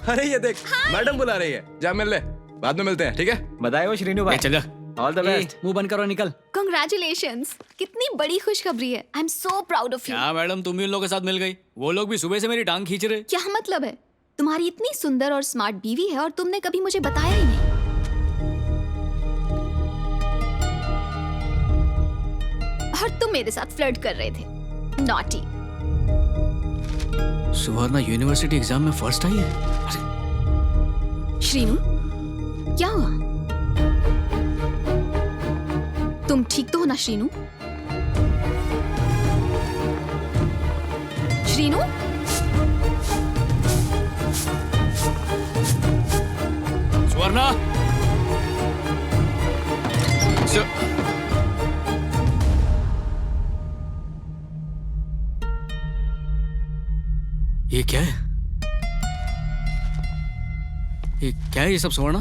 अरे ये देख, मैडम बुला रही है, जा मिल ले, बाद में मिलते हैं, ठीक है? बधाई हो श्रीनु भाई। चल जा। All the best. मुंह बंद करो, निकल। Congratulations! कितनी बड़ी खुशखबरी है। I'm so proud of you. क्या मैडम, तुम भी उन लोगों के साथ मिल गई? वो लोग भी सुबह से मेरी टांग खींच रहे। क्या मतलब है? तुम्हारी इतनी सुंदर और स्मार्ट बीवी है और तुमने कभी मुझे बताया ही नहीं। और तुम मेरे साथ फ्लर्ट कर रहे थे। Naughty. सुवर्णा यूनिवर्सिटी एग्जाम में फर्स्ट आई है। अरे श्रीनु, क्या हुआ? तुम ठीक तो हो ना श्रीनु? श्रीनु? सुवर्णा, ये क्या है? ये क्या है ये सब सुवर्णा?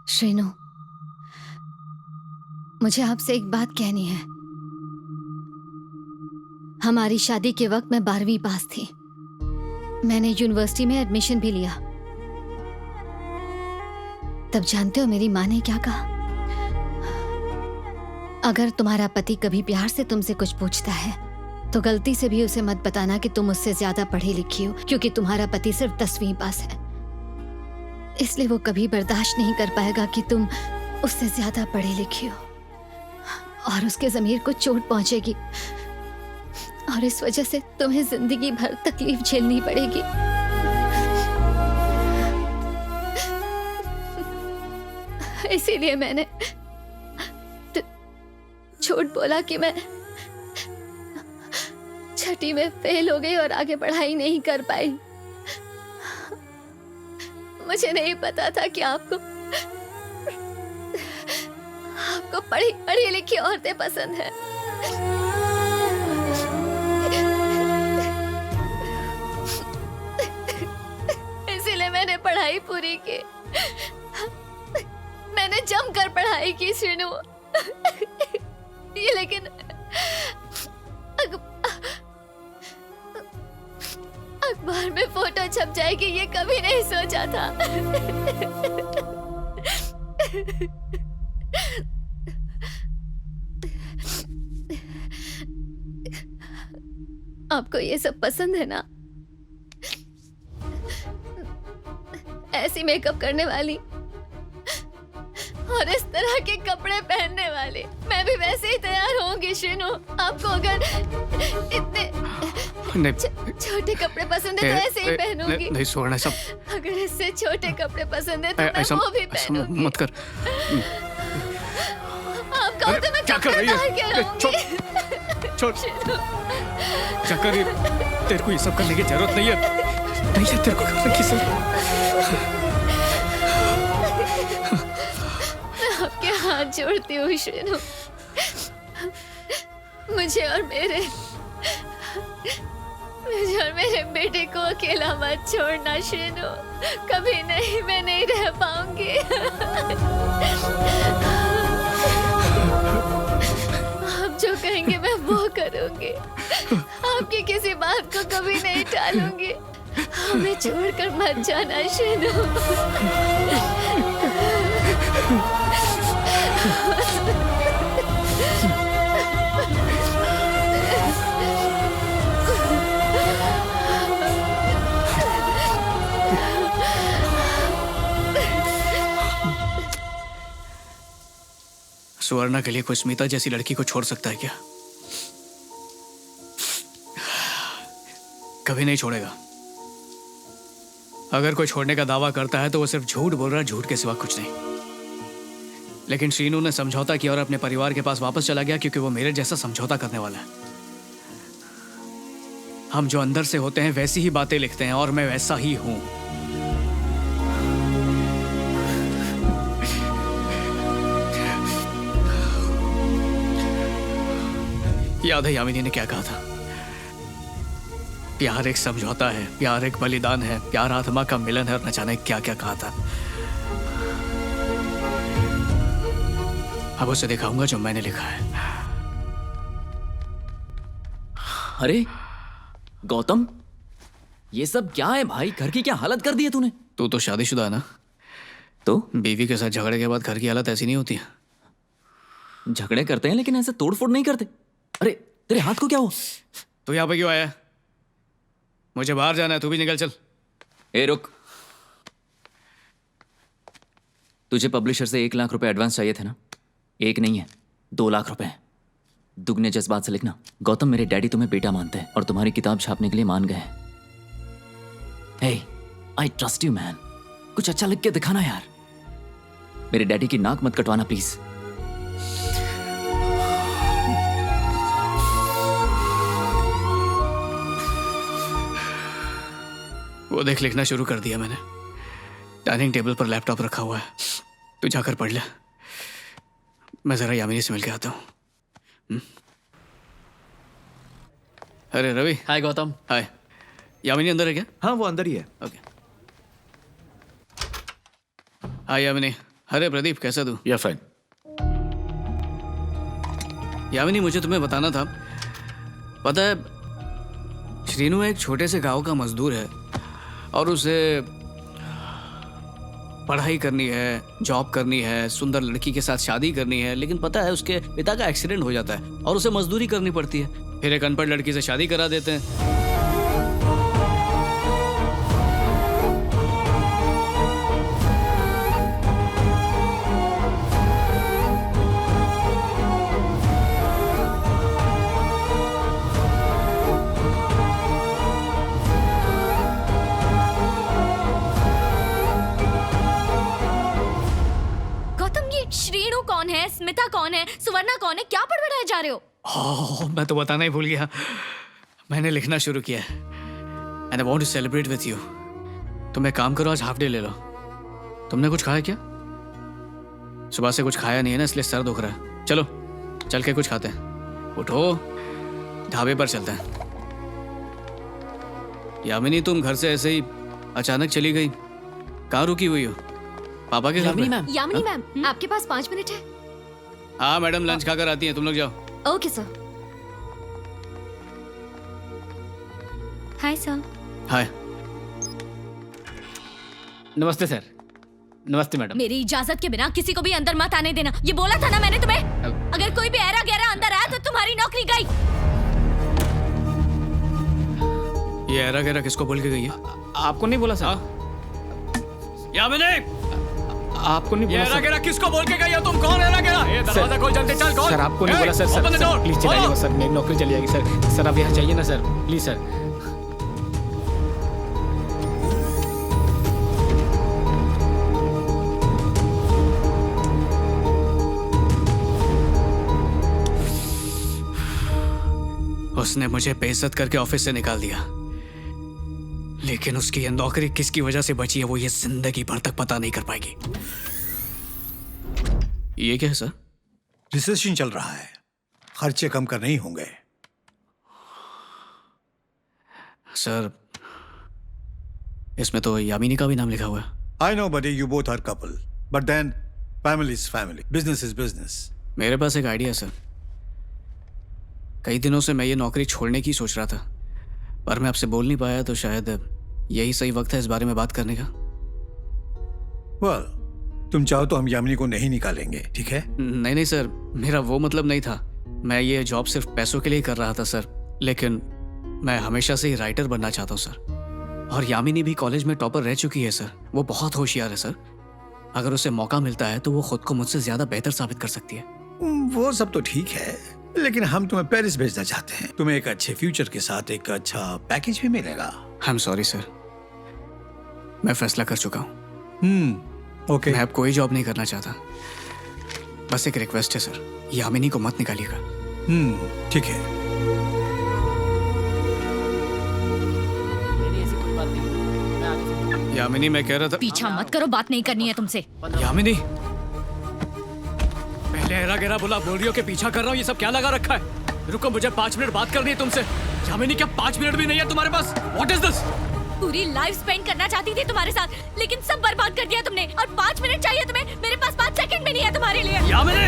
श्रीनु, मुझे आपसे एक बात कहनी है। हमारी शादी के वक्त मैं 12वीं पास थी। मैंने यूनिवर्सिटी में एडमिशन भी लिया। तब जानते हो मेरी माँ ने क्या कहा? अगर तुम्हारा पति कभी प्यार से तुमसे कुछ पूछता है तो गलती से भी उसे मत बताना कि तुम उससे ज्यादा पढ़ी लिखी हो, क्योंकि तुम्हारा पति सिर्फ 10वीं पास है। इसलिए वो कभी बर्दाश्त नहीं कर पाएगा कि तुम उससे ज्यादा पढ़ी लिखी हो, और उसके ज़मीर को चोट पहुंचेगी और इस वजह से तुम्हें जिंदगी भर तकलीफ झेलनी पड़ेगी। इसीलिए मैंने झूठ बोला कि मैं 6ठी में फेल हो गई और आगे पढ़ाई नहीं कर पाई। मुझे नहीं पता था कि आपको पढ़ी लिखी औरतें पसंद है। इसीलिए मैंने पढ़ाई पूरी की। मैंने जमकर पढ़ाई की श्रीनु। ये लेकिन अखबार में फोटो छप जाएगी ये कभी नहीं सोचा था। आपको ये सब पसंद है ना? ऐसी मेकअप करने वाली और इस तरह के कपड़े पहनने वाली। मैं भी वैसे ही तैयार होंगी श्रीनु। आपको अगर इतने छोटे कपड़े पसंद है तो ऐसे ही पहनूंगी। नहीं सुवर्णा, सब अगर इससे छोटे कपड़े पसंद है तो मैं वो भी पहनूंगी। मत कर। आप कहो तो मैं क्या कर रही है? छोड़। क्या कर रही है? तेरे को ये सब करने की जरूरत नहीं है। नहीं है तेरे को करने की जरूरत। मैं आपके हाथ जोड़ती हूँ श्रीनु। मुझे और मेरे बेटे को अकेला मत छोड़ना श्रीनु। कभी नहीं, मैं नहीं रह पाऊंगी। आप जो कहेंगे मैं वो करूंगी। आपकी किसी बात को कभी नहीं टालूंगी। हमें छोड़कर मत जाना श्रीनु। सुवर्णा के लिए कोई स्मिता जैसी लड़की को छोड़ सकता है क्या? कभी नहीं छोड़ेगा। अगर कोई छोड़ने का दावा करता है तो वो सिर्फ झूठ बोल रहा है, झूठ के सिवा कुछ नहीं। लेकिन श्रीनु ने समझौता किया और अपने परिवार के पास वापस चला गया, क्योंकि वो मेरे जैसा समझौता करने वाला है। हम जो अंदर से होते हैं वैसी ही बातें लिखते हैं, और मैं वैसा ही हूं। याद है यामिनी ने क्या कहा था? प्यार एक समझौता है, प्यार एक बलिदान है, प्यार आत्मा का मिलन है और न जाने क्या क्या कहा था। अब उसे दिखाऊंगा जो मैंने लिखा है। अरे गौतम, ये सब क्या है भाई? घर की क्या हालत कर दी है तूने? तू तो शादीशुदा है ना? तो बीवी के साथ झगड़े के बाद घर की हालत ऐसी नहीं होती है। झगड़े करते हैं लेकिन ऐसे तोड़फोड़ नहीं करते। अरे तेरे हाथ को क्या हुआ? तू यहाँ पे क्यों आया? मुझे बाहर जाना है, तू भी निकल चल। ए रुक, तुझे पब्लिशर से 1 लाख रुपए एडवांस चाहिए थे ना? 1 नहीं है, 2 लाख रुपए हैं। दुगने जज्बात से लिखना। गौतम, मेरे डैडी तुम्हें बेटा मानते हैं और तुम्हारी किताब छापने के लिए मान गए हैं। हे, आई ट्रस्ट यू मैन। कुछ अच्छा लिख के दिखाना यार। मेरे डैडी की नाक मत कटवाना प्लीज। वो देख, लिखना शुरू कर दिया मैंने। डाइनिंग टेबल पर लैपटॉप रखा हुआ है, तू जाकर पढ़ ले। मैं जरा यामिनी से मिल के आता हूँ। अरे रवि। हाय गौतम। हाय। यामिनी अंदर है क्या? हाँ वो अंदर ही है। ओके। हाय यामिनी। अरे प्रदीप, कैसा तू? या फाइन। यामिनी, मुझे तुम्हें बताना था, पता है श्रीनू एक छोटे से गांव का मजदूर है और उसे पढ़ाई करनी है, जॉब करनी है, सुंदर लड़की के साथ शादी करनी है, लेकिन पता है उसके पिता का एक्सीडेंट हो जाता है और उसे मजदूरी करनी पड़ती है। फिर एक अनपढ़ लड़की से शादी करा देते हैं। श्रीनू कौन है, स्मिता कौन है, सुवर्णा कौन है, क्या पढ़ाए जा रहे हो? ओह, मैं तो बताना ही भूल गया। मैंने लिखना शुरू किया है and I want to celebrate with you. तुम एक काम करो, आज हाफ डे ले लो। तुमने कुछ खाया क्या? सुबह से कुछ खाया नहीं है ना, इसलिए सर दुख रहा है। चलो चल के कुछ खाते हैं। उठो, ढाबे पर चलते हैं। यामिनी, तुम घर से ऐसे ही अचानक चली गई, कहाँ रुकी हुई हो? पापा के घर पे? यामिनी मैम, आपके पास 5 मिनट है? हाँ मैडम, लंच खाकर आती हैं, तुम लोग जाओ। Okay sir. Hi sir. Hi. नमस्ते सर। नमस्ते मैडम। मेरी इजाजत के बिना किसी को भी अंदर मत आने देना, ये बोला था ना मैंने तुम्हें। अगर कोई भी ऐरा गैरा अंदर आया तो तुम्हारी नौकरी गई। ये ऐरा गैरा किसको बोल के गई है? आपको नहीं बोला सर। यामिनी, आपको नहीं बोला ऐरा सर। गैरा किसको बोल के गई हो? तुम कौन ऐरा गैरा? ये दरवाजा खोल, जल्दी चल खोल। सर आपको नहीं बोला सर। सर प्लीज चलाइए सर, मेरी नौकरी चली जाएगी सर। सर आप यहाँ चाहिए ना सर, प्लीज सर। उसने मुझे बेइज्जत करके ऑफिस से निकाल दिया, लेकिन उसकी ये नौकरी किसकी वजह से बची है वो ये जिंदगी भर तक पता नहीं कर पाएगी। ये क्या है सर? रिसेशन चल रहा है, खर्चे कम करने ही होंगे। सर इसमें तो यामिनी का भी नाम लिखा हुआ है। I know buddy, you both are couple, but then family is family, business is business. मेरे पास एक आइडिया है सर। कई दिनों से मैं ये नौकरी छोड़ने की सोच रहा था, पर मैं आपसे बोल नहीं पाया, तो शायद यही सही वक्त है इस बारे में बात करने का। वेल, तुम चाहो तो हम यामिनी को नहीं निकालेंगे, ठीक है? नहीं नहीं सर, मेरा वो मतलब नहीं था। मैं ये जॉब सिर्फ पैसों के लिए कर रहा था सर, लेकिन मैं हमेशा से ही राइटर बनना चाहता हूँ सर। और यामिनी भी कॉलेज में टॉपर रह चुकी है सर, वो बहुत होशियार है सर। अगर उसे मौका मिलता है तो वो खुद को मुझसे ज्यादा बेहतर साबित कर सकती है। वो सब तो ठीक है, लेकिन हम तुम्हें पेरिस भेजना चाहते हैं। तुम्हें एक अच्छे फ्यूचर के साथ एक अच्छा पैकेज भी मिलेगा। आई एम सॉरी सर, मैं फैसला कर चुका हूँ। ओके। मैं अब कोई जॉब नहीं करना चाहता। बस एक रिक्वेस्ट है सर, यामिनी को मत निकालिएगा। ठीक है। यामिनी, मैं कह रहा था। पीछा मत करो, बात नहीं करनी है तुमसे। यामिनी, पहले ऐरा गैरा बोला, बोल रही हो कि पीछा कर रहा हूँ, ये सब क्या लगा रखा है? रुको, मुझे 5 मिनट बात करनी है तुमसे। यामिनी, क्या 5 मिनट भी नहीं है तुम्हारे पास? What is this? पूरी लाइफ स्पेंड करना चाहती थी तुम्हारे साथ, लेकिन सब बर्बाद कर दिया तुमने। और 5 मिनट चाहिए तुम्हें? मेरे पास 5 सेकंड भी नहीं है तुम्हारे लिए। यामिनी!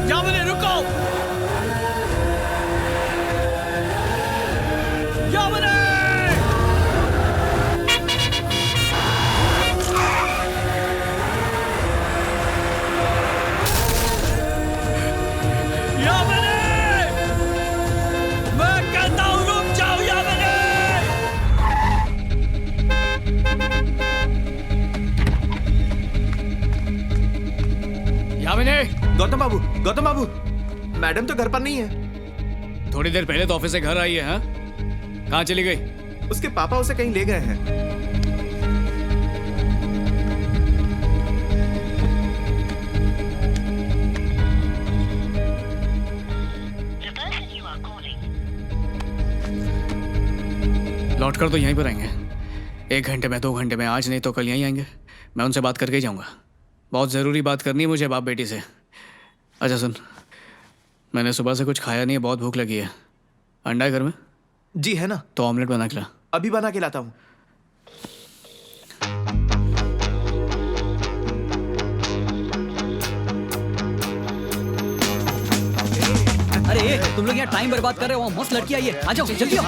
यामिनी, रुको! यामिनी! यामिनी! मैं कहता हूँ रुक जाओ, यामिनी! यामिनी! गौतम बाबू, मैडम तो घर पर नहीं है। थोड़ी देर पहले तो ऑफिस से घर आई है। हाँ, कहाँ चली गई? उसके पापा उसे कहीं ले गए हैं। लौट कर तो यहीं पर आएंगे। 1 घंटे में, 2 घंटे में, आज नहीं तो कल यहीं आएंगे। मैं उनसे बात करके ही जाऊंगा। बहुत ज़रूरी बात करनी है मुझे बाप बेटी से। अच्छा सुन, मैंने सुबह से कुछ खाया नहीं है, बहुत भूख लगी है। अंडा है घर में? जी है ना, तो ऑमलेट बना के ला। अभी बना के लाता हूँ। अरे तुम लोग यहाँ टाइम बर्बाद कर रहे हो, मस्त लड़की आई है, आ जाओ जल्दी आओ।